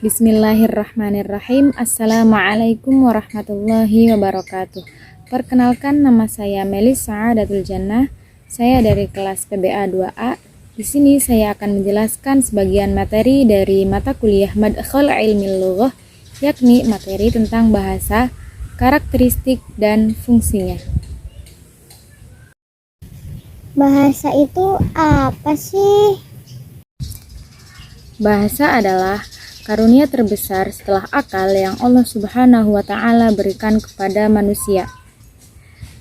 Bismillahirrahmanirrahim. Assalamualaikum warahmatullahi wabarakatuh. Perkenalkan, nama saya Melis Sa'adatul Jannah. Saya dari kelas PBA 2A. Di sini saya akan menjelaskan sebagian materi dari mata kuliah Madkhal Ilmil Lughah, yakni materi tentang bahasa, karakteristik, dan fungsinya. Bahasa itu apa sih? Bahasa adalah karunia terbesar setelah akal yang Allah Subhanahu wa Ta'ala berikan kepada manusia.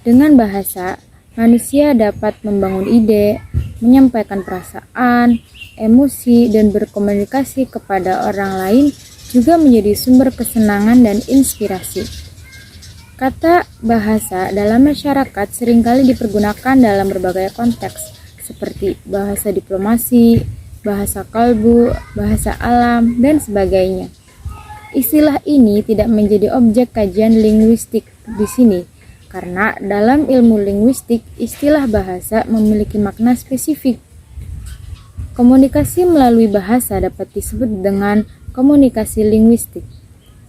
Dengan bahasa, manusia dapat membangun ide, menyampaikan perasaan, emosi, dan berkomunikasi kepada orang lain, juga menjadi sumber kesenangan dan inspirasi. Kata bahasa dalam masyarakat seringkali dipergunakan dalam berbagai konteks, seperti bahasa diplomasi, bahasa kalbu, bahasa alam, dan sebagainya. Istilah ini tidak menjadi objek kajian linguistik di sini, karena dalam ilmu linguistik, istilah bahasa memiliki makna spesifik. Komunikasi melalui bahasa dapat disebut dengan komunikasi linguistik.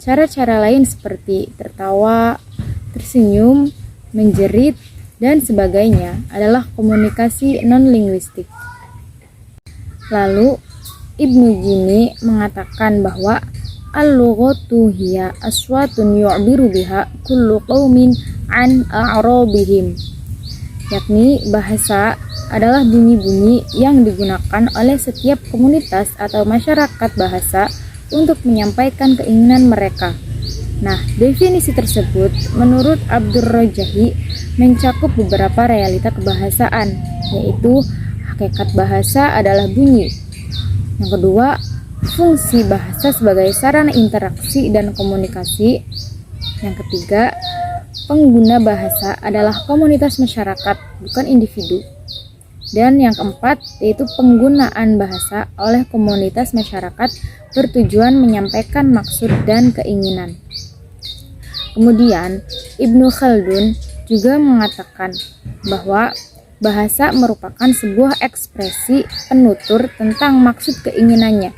Cara-cara lain seperti tertawa, tersenyum, menjerit, dan sebagainya adalah komunikasi non-linguistik. Lalu, Ibnu Jini mengatakan bahwa al-lughatu hiya aswatun yu'biru biha kullu qaumin an a'rabihim, yakni bahasa adalah bunyi-bunyi yang digunakan oleh setiap komunitas atau masyarakat bahasa untuk menyampaikan keinginan mereka. Nah, definisi tersebut menurut Abdur Rajahi mencakup beberapa realita kebahasaan, yaitu hakikat bahasa adalah bunyi. Yang kedua, fungsi bahasa sebagai sarana interaksi dan komunikasi. Yang ketiga, pengguna bahasa adalah komunitas masyarakat, bukan individu. Dan yang keempat, yaitu penggunaan bahasa oleh komunitas masyarakat bertujuan menyampaikan maksud dan keinginan. Kemudian, Ibnu Khaldun juga mengatakan bahwa bahasa merupakan sebuah ekspresi penutur tentang maksud keinginannya.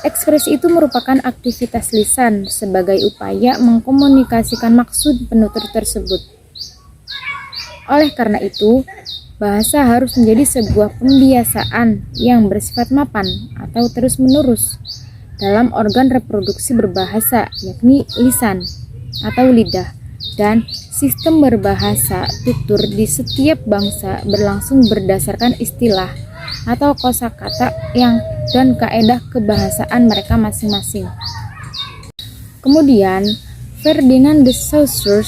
Ekspresi itu merupakan aktivitas lisan sebagai upaya mengkomunikasikan maksud penutur tersebut. Oleh karena itu, bahasa harus menjadi sebuah pembiasaan yang bersifat mapan atau terus-menerus dalam organ reproduksi berbahasa, yakni lisan atau lidah, dan sistem berbahasa tutur di setiap bangsa berlangsung berdasarkan istilah atau kosakata dan kaedah kebahasaan mereka masing-masing. Kemudian, Ferdinand de Saussure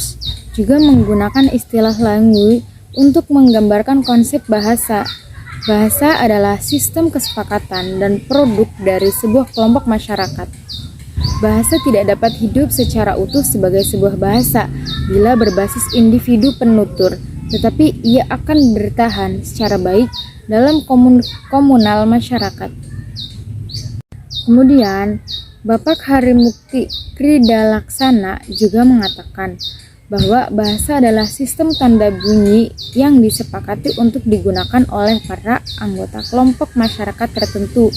juga menggunakan istilah langue untuk menggambarkan konsep bahasa. Bahasa adalah sistem kesepakatan dan produk dari sebuah kelompok masyarakat. Bahasa tidak dapat hidup secara utuh sebagai sebuah bahasa bila berbasis individu penutur, tetapi ia akan bertahan secara baik dalam komunal masyarakat. Kemudian, Bapak Harimukti Kridalaksana juga mengatakan bahwa bahasa adalah sistem tanda bunyi yang disepakati untuk digunakan oleh para anggota kelompok masyarakat tertentu,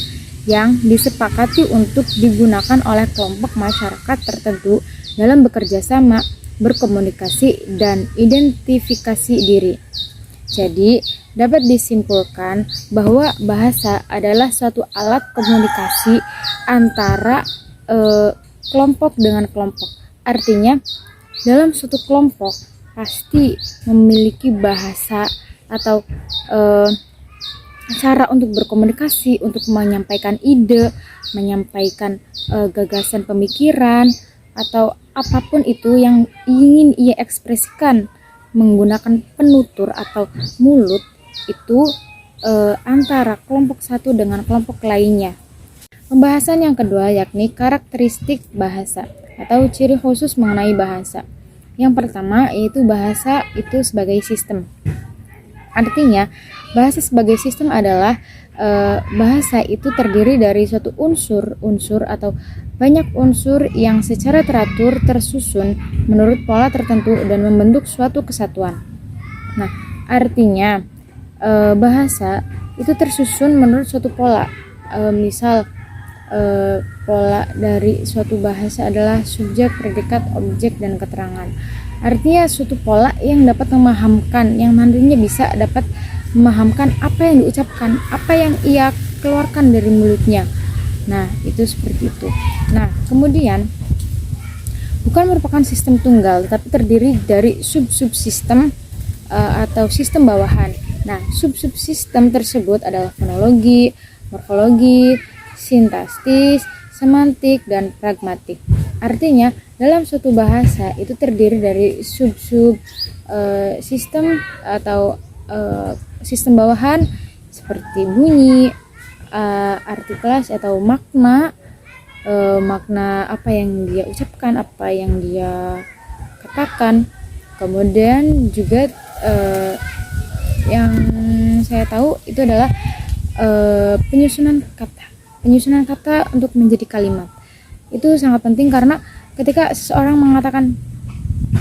yang disepakati untuk digunakan oleh kelompok masyarakat tertentu dalam bekerja sama, berkomunikasi, dan identifikasi diri. Jadi, dapat disimpulkan bahwa bahasa adalah suatu alat komunikasi antara kelompok dengan kelompok. Artinya, dalam suatu kelompok pasti memiliki bahasa atau cara untuk berkomunikasi, untuk menyampaikan ide, menyampaikan gagasan pemikiran, atau apapun itu yang ingin ia ekspresikan menggunakan penutur atau mulut itu antara kelompok satu dengan kelompok lainnya. Pembahasan yang kedua yakni karakteristik bahasa atau ciri khusus mengenai bahasa. Yang pertama yaitu bahasa itu sebagai sistem. Artinya, bahasa sebagai sistem adalah bahasa itu terdiri dari suatu unsur atau banyak unsur yang secara teratur tersusun menurut pola tertentu dan membentuk suatu kesatuan. Nah, artinya bahasa itu tersusun menurut suatu pola. Misal pola dari suatu bahasa adalah subjek, predikat, objek, dan keterangan. Artinya suatu pola yang dapat memahamkan, yang nantinya bisa dapat memahamkan apa yang diucapkan, apa yang ia keluarkan dari mulutnya. Nah, itu seperti itu. Nah, kemudian bukan merupakan sistem tunggal, tetapi terdiri dari sub-subsistem atau sistem bawahan. Nah, sub-subsistem tersebut adalah fonologi, morfologi, sintaksis, semantik, dan pragmatik. Artinya, dalam suatu bahasa itu terdiri dari sub-sub sistem atau sistem bawahan seperti bunyi, artikulasi atau makna, makna apa yang dia ucapkan, apa yang dia katakan. Kemudian juga yang saya tahu itu adalah penyusunan kata untuk menjadi kalimat. Itu sangat penting karena ketika seseorang mengatakan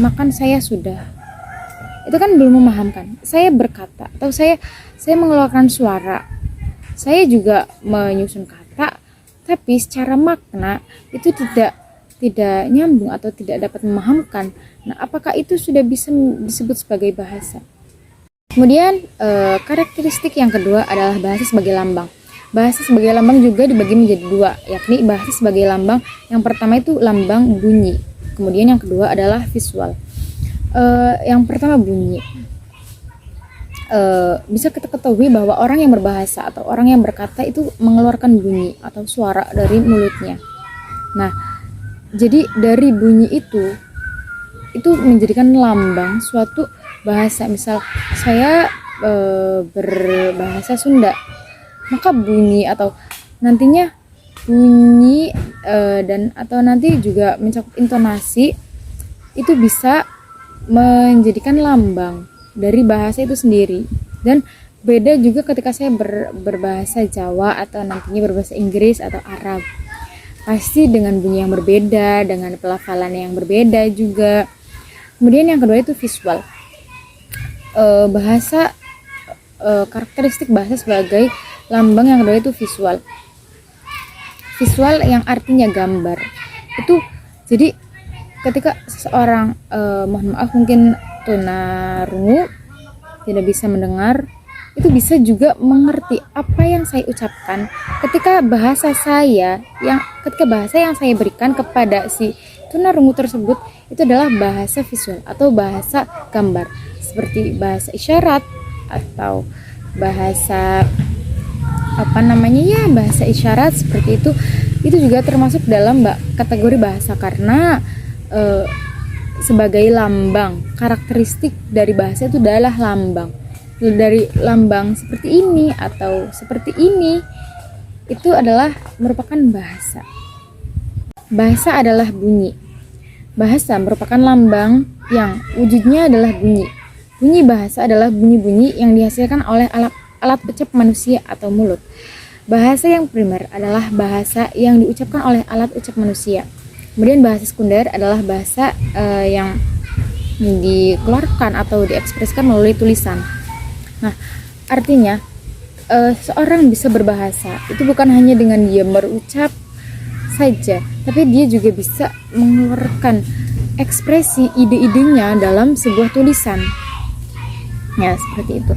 makan saya sudah, itu kan belum memahamkan. Saya berkata atau saya mengeluarkan suara, saya juga menyusun kata, tapi secara makna itu tidak nyambung atau tidak dapat memahamkan. Nah, apakah itu sudah bisa disebut sebagai bahasa? Kemudian karakteristik yang kedua adalah bahasa sebagai lambang. Bahasa sebagai lambang juga dibagi menjadi dua, yakni bahasa sebagai lambang. Yang pertama itu lambang bunyi, kemudian yang kedua adalah visual. Yang pertama bunyi. Bisa kita ketahui bahwa orang yang berbahasa atau orang yang berkata itu mengeluarkan bunyi atau suara dari mulutnya. Nah, jadi dari bunyi itu menjadikan lambang suatu bahasa. Misal saya berbahasa Sunda, maka bunyi atau nantinya bunyi dan atau nanti juga mencakup intonasi itu bisa menjadikan lambang dari bahasa itu sendiri. Dan beda juga ketika saya berbahasa Jawa atau nantinya berbahasa Inggris atau Arab, pasti dengan bunyi yang berbeda, dengan pelafalan yang berbeda juga. Kemudian yang kedua itu visual. Karakteristik bahasa sebagai lambang yang kedua itu visual. Visual yang artinya gambar. Itu jadi ketika seseorang mohon maaf mungkin tunarungu tidak bisa mendengar, itu bisa juga mengerti apa yang saya ucapkan ketika bahasa yang saya berikan kepada si tunarungu tersebut itu adalah bahasa visual atau bahasa gambar, seperti bahasa isyarat atau bahasa bahasa isyarat seperti itu juga termasuk dalam kategori bahasa karena sebagai lambang. Karakteristik dari bahasa itu adalah lambang. Dari lambang seperti ini atau seperti ini itu adalah merupakan bahasa. Bahasa adalah bunyi. Bahasa merupakan lambang yang wujudnya adalah bunyi. Bunyi bahasa adalah bunyi-bunyi yang dihasilkan oleh alat ucap manusia atau mulut. Bahasa yang primer adalah bahasa yang diucapkan oleh alat ucap manusia. Kemudian bahasa sekunder adalah bahasa yang dikeluarkan atau diekspresikan melalui tulisan. Nah, artinya seorang bisa berbahasa itu bukan hanya dengan dia berucap saja, tapi dia juga bisa mengeluarkan ekspresi ide-idenya dalam sebuah tulisan. Ya, seperti itu.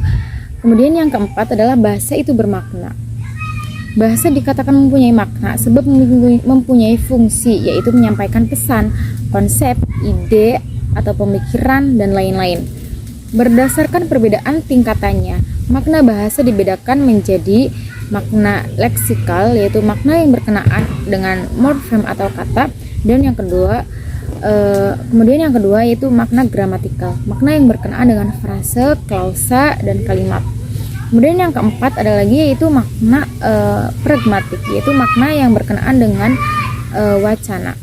Kemudian yang keempat adalah bahasa itu bermakna. Bahasa dikatakan mempunyai makna sebab mempunyai fungsi, yaitu menyampaikan pesan, konsep, ide, atau pemikiran, dan lain-lain. Berdasarkan perbedaan tingkatannya, makna bahasa dibedakan menjadi makna leksikal, yaitu makna yang berkenaan dengan morfem atau kata, dan yang kedua kemudian yang kedua yaitu makna gramatikal, makna yang berkenaan dengan frase, klausa, dan kalimat. Kemudian yang keempat ada lagi yaitu makna pragmatik, yaitu makna yang berkenaan dengan wacana.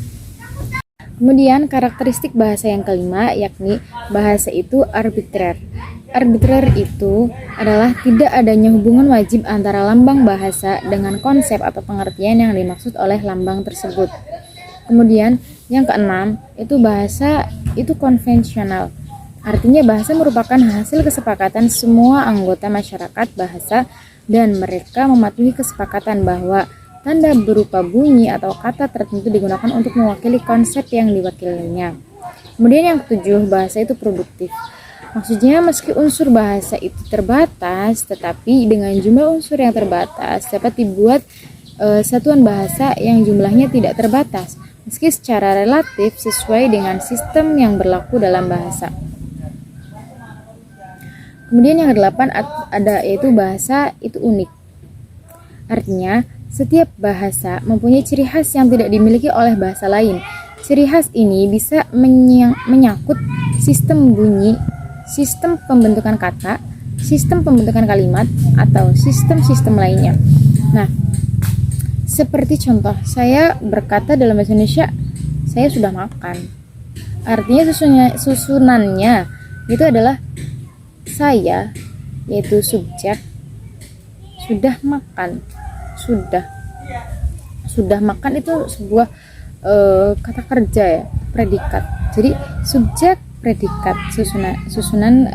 Kemudian karakteristik bahasa yang kelima yakni bahasa itu arbitrer. Arbitrer itu adalah tidak adanya hubungan wajib antara lambang bahasa dengan konsep atau pengertian yang dimaksud oleh lambang tersebut. Kemudian yang keenam itu bahasa itu konvensional. Artinya bahasa merupakan hasil kesepakatan semua anggota masyarakat bahasa dan mereka mematuhi kesepakatan bahwa Tanda berupa bunyi atau kata tertentu digunakan untuk mewakili konsep yang diwakilinya. Kemudian yang ketujuh, bahasa itu produktif. Maksudnya meski unsur bahasa itu terbatas, tetapi dengan jumlah unsur yang terbatas dapat dibuat satuan bahasa yang jumlahnya tidak terbatas, meski secara relatif sesuai dengan sistem yang berlaku dalam bahasa. Kemudian yang kedelapan ada yaitu bahasa itu unik. Artinya, setiap bahasa mempunyai ciri khas yang tidak dimiliki oleh bahasa lain. Ciri khas ini bisa menyangkut sistem bunyi, sistem pembentukan kata, sistem pembentukan kalimat, atau sistem-sistem lainnya. Nah, seperti contoh, saya berkata dalam bahasa Indonesia, saya sudah makan. Artinya susunannya itu adalah saya, yaitu subjek, sudah makan. Sudah makan itu sebuah kata kerja ya, predikat. Jadi subjek, predikat, susunan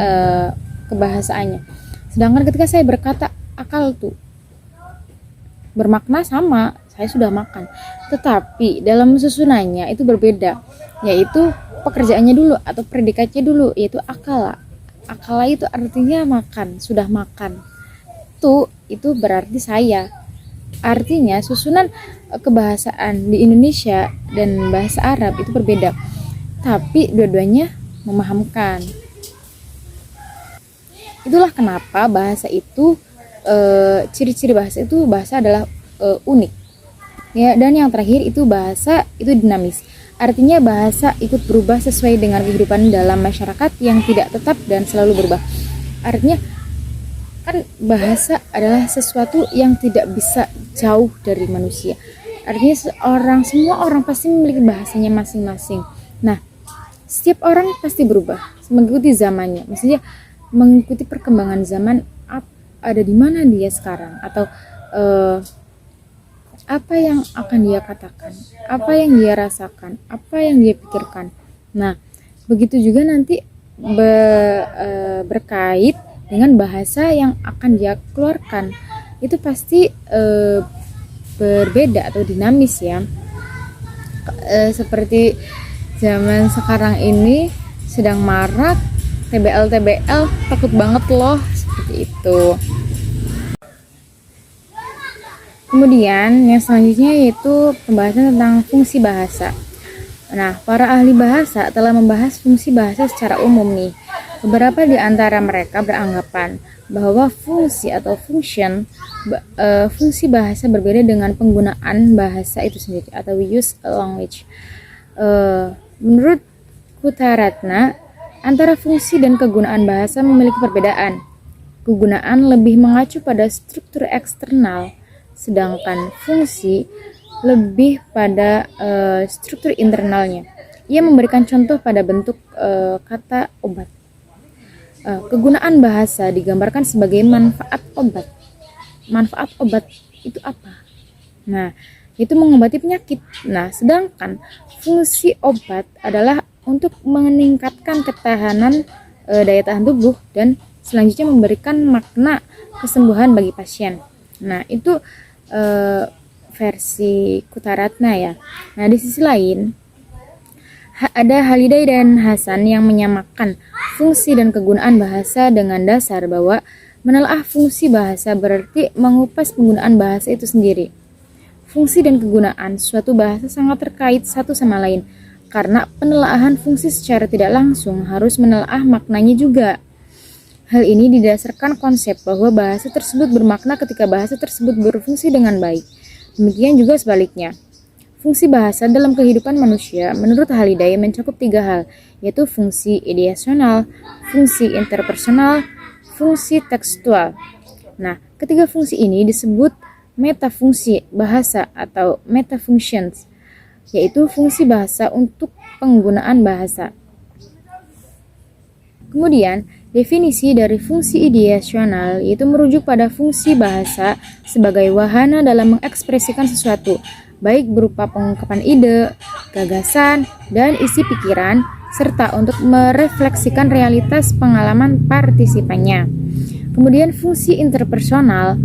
kebahasaannya. Sedangkan ketika saya berkata akal tuh bermakna sama, saya sudah makan. Tetapi dalam susunannya itu berbeda, yaitu pekerjaannya dulu atau predikatnya dulu, yaitu akala. Akala itu artinya makan, sudah makan. Itu berarti saya. Artinya susunan kebahasaan di Indonesia dan bahasa Arab itu berbeda, tapi dua-duanya memahamkan. Itulah kenapa bahasa itu ciri-ciri bahasa adalah unik. Ya, dan yang terakhir itu bahasa itu dinamis. Artinya bahasa ikut berubah sesuai dengan kehidupan dalam masyarakat yang tidak tetap dan selalu berubah. Artinya kan bahasa adalah sesuatu yang tidak bisa jauh dari manusia. Artinya semua orang pasti memiliki bahasanya masing-masing. Nah, setiap orang pasti berubah mengikuti zamannya. Maksudnya mengikuti perkembangan zaman, ada di mana dia sekarang, atau apa yang akan dia katakan, apa yang dia rasakan, apa yang dia pikirkan. Nah, begitu juga nanti berkait dengan bahasa yang akan dia keluarkan. Itu pasti berbeda atau dinamis ya. Seperti zaman sekarang ini sedang marak TBL, takut banget loh, seperti itu. Kemudian yang selanjutnya yaitu pembahasan tentang fungsi bahasa. Nah, para ahli bahasa telah membahas fungsi bahasa secara umum nih. Beberapa di antara mereka beranggapan bahwa fungsi atau fungsi bahasa berbeda dengan penggunaan bahasa itu sendiri atau use language. Menurut Kutaratna, antara fungsi dan kegunaan bahasa memiliki perbedaan. Kegunaan lebih mengacu pada struktur eksternal, sedangkan fungsi lebih pada struktur internalnya. Ia memberikan contoh pada bentuk kata obat. Kegunaan bahasa digambarkan sebagai manfaat obat. Manfaat obat itu apa? Nah, itu mengobati penyakit. Nah, sedangkan fungsi obat adalah untuk meningkatkan ketahanan daya tahan tubuh dan selanjutnya memberikan makna kesembuhan bagi pasien. Nah, itu versi Kutaratna ya. Nah, di sisi lain ada Haliday dan Hasan yang menyamakan fungsi dan kegunaan bahasa dengan dasar bahwa menelaah fungsi bahasa berarti mengupas penggunaan bahasa itu sendiri. Fungsi dan kegunaan suatu bahasa sangat terkait satu sama lain, karena penelaahan fungsi secara tidak langsung harus menelaah maknanya juga. Hal ini didasarkan konsep bahwa bahasa tersebut bermakna ketika bahasa tersebut berfungsi dengan baik. Demikian juga sebaliknya. Fungsi bahasa dalam kehidupan manusia menurut Haliday mencakup 3 hal, yaitu fungsi ideasional, fungsi interpersonal, fungsi tekstual. Nah, ketiga fungsi ini disebut metafungsi bahasa atau metafunctions, yaitu fungsi bahasa untuk penggunaan bahasa. Kemudian, definisi dari fungsi ideasional yaitu merujuk pada fungsi bahasa sebagai wahana dalam mengekspresikan sesuatu, baik berupa pengungkapan ide, gagasan, dan isi pikiran, serta untuk merefleksikan realitas pengalaman partisipannya. Kemudian fungsi interpersonal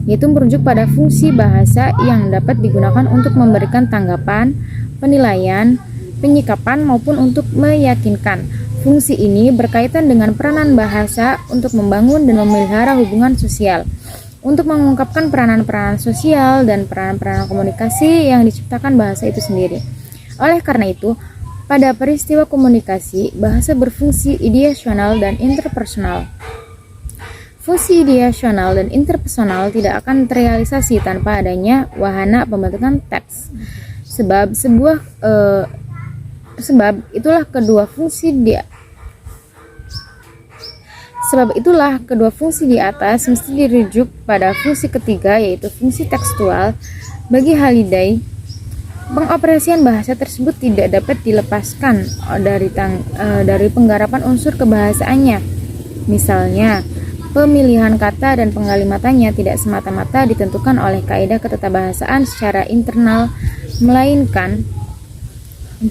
yaitu merujuk pada fungsi bahasa yang dapat digunakan untuk memberikan tanggapan, penilaian, penyikapan maupun untuk meyakinkan. Fungsi ini berkaitan dengan peranan bahasa untuk membangun dan memelihara hubungan sosial, untuk mengungkapkan peranan-peranan sosial dan peranan-peranan komunikasi yang diciptakan bahasa itu sendiri. Oleh karena itu, pada peristiwa komunikasi, bahasa berfungsi ideasional dan interpersonal. Fungsi ideasional dan interpersonal tidak akan terrealisasi tanpa adanya wahana pembentukan teks. Sebab itulah kedua fungsi di atas mesti dirujuk pada fungsi ketiga, yaitu fungsi tekstual. Bagi Halliday, pengoperasian bahasa tersebut tidak dapat dilepaskan dari penggarapan unsur kebahasaannya. Misalnya, pemilihan kata dan pengalimatannya tidak semata-mata ditentukan oleh kaidah ketatabahasaan secara internal, melainkan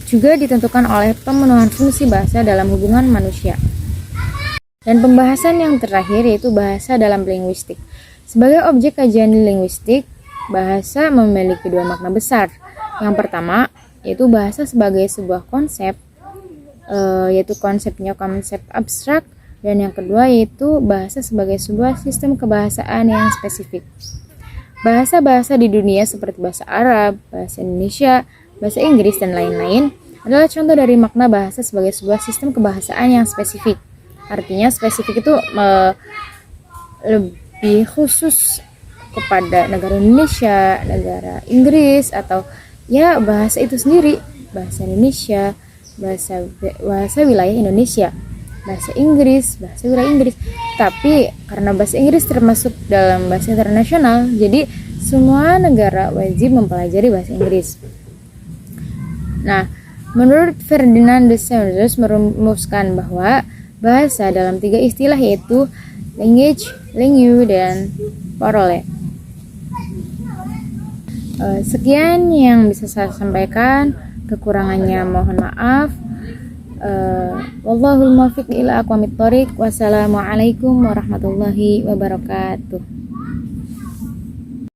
juga ditentukan oleh pemenuhan fungsi bahasa dalam hubungan manusia. Dan pembahasan yang terakhir yaitu bahasa dalam linguistik. Sebagai objek kajian linguistik, bahasa memiliki dua makna besar. Yang pertama yaitu bahasa sebagai sebuah konsep, yaitu konsep abstrak, dan yang kedua yaitu bahasa sebagai sebuah sistem kebahasaan yang spesifik. Bahasa-bahasa di dunia seperti bahasa Arab, bahasa Indonesia, bahasa Inggris, dan lain-lain adalah contoh dari makna bahasa sebagai sebuah sistem kebahasaan yang spesifik. Artinya spesifik itu lebih khusus kepada negara Indonesia, negara Inggris, atau ya bahasa itu sendiri, bahasa Indonesia, bahasa wilayah Indonesia, bahasa Inggris, bahasa wilayah Inggris. Tapi karena bahasa Inggris termasuk dalam bahasa internasional, jadi semua negara wajib mempelajari bahasa Inggris. Nah, menurut Ferdinand de Saussure merumuskan bahwa bahasa dalam tiga istilah, yaitu language, langue, dan parole. Sekian yang bisa saya sampaikan, kekurangannya mohon maaf. Wallahul muwaffiq ila aqwamit thoriq. Wassalamualaikum warahmatullahi wabarakatuh.